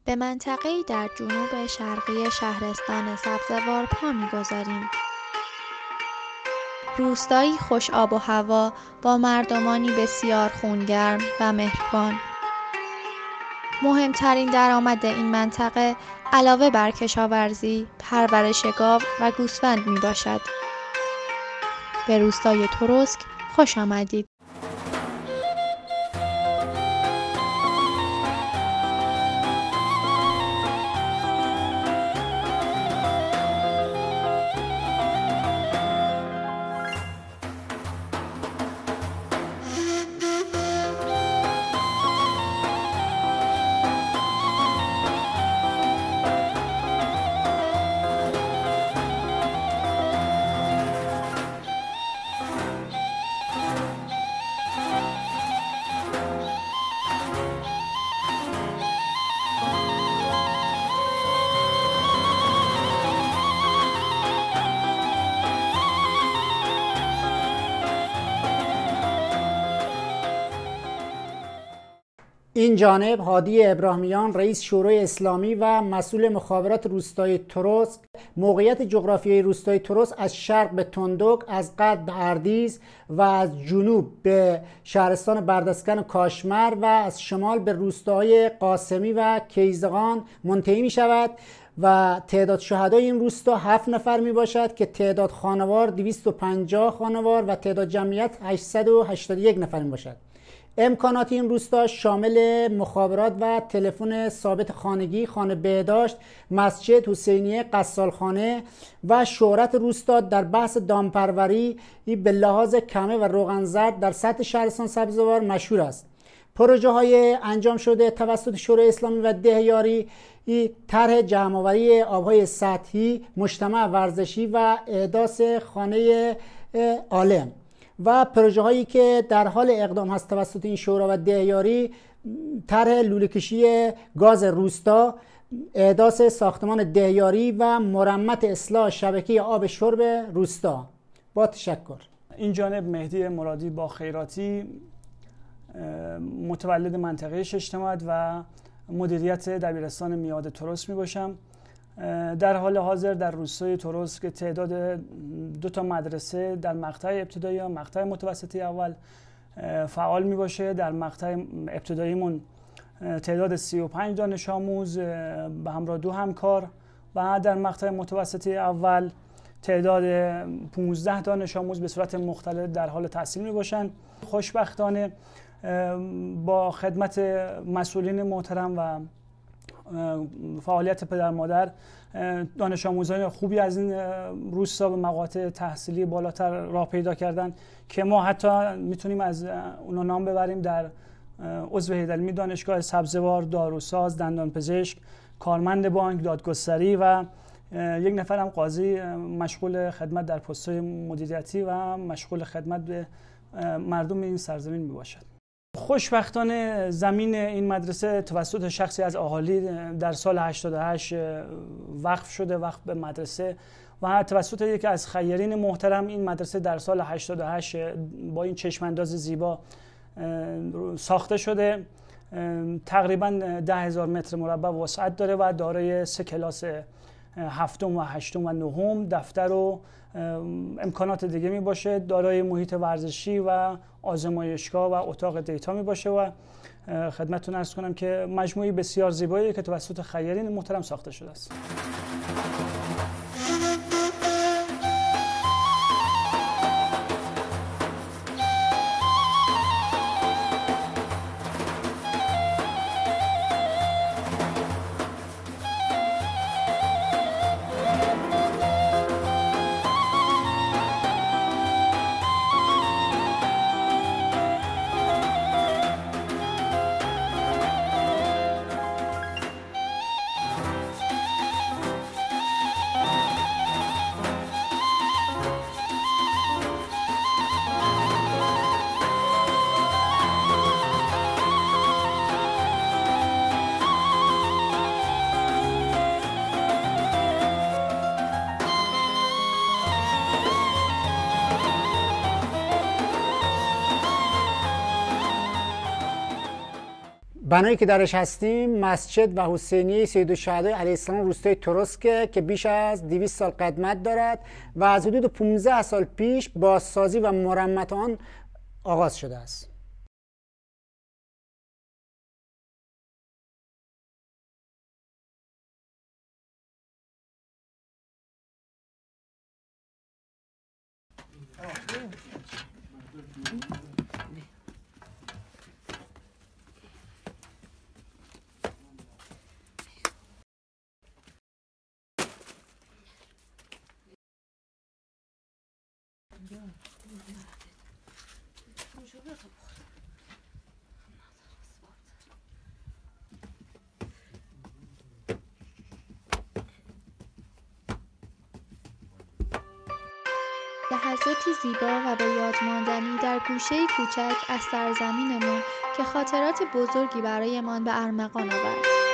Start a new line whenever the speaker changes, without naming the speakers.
به منطقه‌ای در جنوب شرقی شهرستان سبزوار پا می‌گذاریم. روستایی خوش آب و هوا با مردمانی بسیار خونگرم و مهربان. مهمترین درآمد این منطقه علاوه بر کشاورزی، پرورش گاو و گوسفند میباشد. به روستای ترسک خوش آمدید.
این جانب هادی ابراهیمیان رئیس شورای اسلامی و مسئول مخابرات روستای ترسک. موقعیت جغرافیایی روستای ترسک از شرق به تندک، از غرب به اردیز و از جنوب به شهرستان بردسکن و کاشمر و از شمال به روستاهای قاسمی و کیزغان منتهی می شود و تعداد شهدای این روستا 7 نفر می باشد که تعداد خانوار 250 خانوار و تعداد جمعیت 881 نفر می باشد. امکانات این روستا شامل مخابرات و تلفن ثابت خانگی، خانه بهداشت، مسجد، حسینیه، غسالخانه و شهرت روستا در بحث دامپروری به لحاظ کمه و روغن زرد در سطح شهرستان سبزوار مشهور است. پروژه های انجام شده توسط شورای اسلامی و دهیاری طرح جمع‌آوری آبهای سطحی، مجتمع ورزشی و احداث خانه عالم و پروژه هایی که در حال اقدام هست توسط این شورا و دهیاری، طرح لوله‌کشی گاز روستا، احداث ساختمان دهیاری و مرمت اصلاح شبکه آب شرب روستا. با تشکر.
این جانب مهدی مرادی با خیراتی، متولد منطقه ششتمد و مدیریت دبیرستان میاد ترسک می باشم. در حال حاضر در روستای ترسک تعداد 2 مدرسه در مقطع ابتدایی و مقطع متوسطی اول فعال می باشه. در مقطع ابتداییمون تعداد 35 دانش آموز به همراه 2 همکار و در مقطع متوسطی اول تعداد 15 دانش آموز به صورت مختلف در حال تحصیل می باشن. خوشبختانه با خدمت مسئولین محترم و فعالیت پدر مادر دانش آموزان خوبی از این روستا به مقاطع تحصیلی بالاتر راه پیدا کردن که ما حتی میتونیم از اونا نام ببریم. در عضو هیئت علمی دانشگاه سبزوار، داروساز، دندانپزشک، کارمند بانک، دادگستری و 1 نفر هم قاضی مشغول خدمت در پست‌های مدیریتی و مشغول خدمت به مردم این سرزمین میباشد. خوشبختانه زمین این مدرسه توسط شخصی از اهالی در سال 88 وقف شده، وقف به مدرسه، و توسط یکی از خیرین محترم این مدرسه در سال 88 با این چشمانداز زیبا ساخته شده. تقریبا 10,000 متر مربع وسعت داره و دارای 3 کلاس 7 و 8 و 9 دفتر و امکانات دیگه می باشه. دارای محیط ورزشی و آزمایشگاه و اتاق دیتا می باشه و خدمتتون عرض کنم که مجموعی بسیار زیبایی که توسط خیرین محترم ساخته شده است.
بنایی که درش هستیم مسجد و حسینیه سید الشهدای علیه السلام روستای تروسک که بیش از 200 سال قدمت دارد و از حدود 15 سال پیش بازسازی و مرمت آن آغاز شده است.
لحظاتی زیبا و به یاد ماندنی در گوشه‌ای کوچک از سرزمینمان که خاطرات بزرگی برایمان به ارمغان آورد.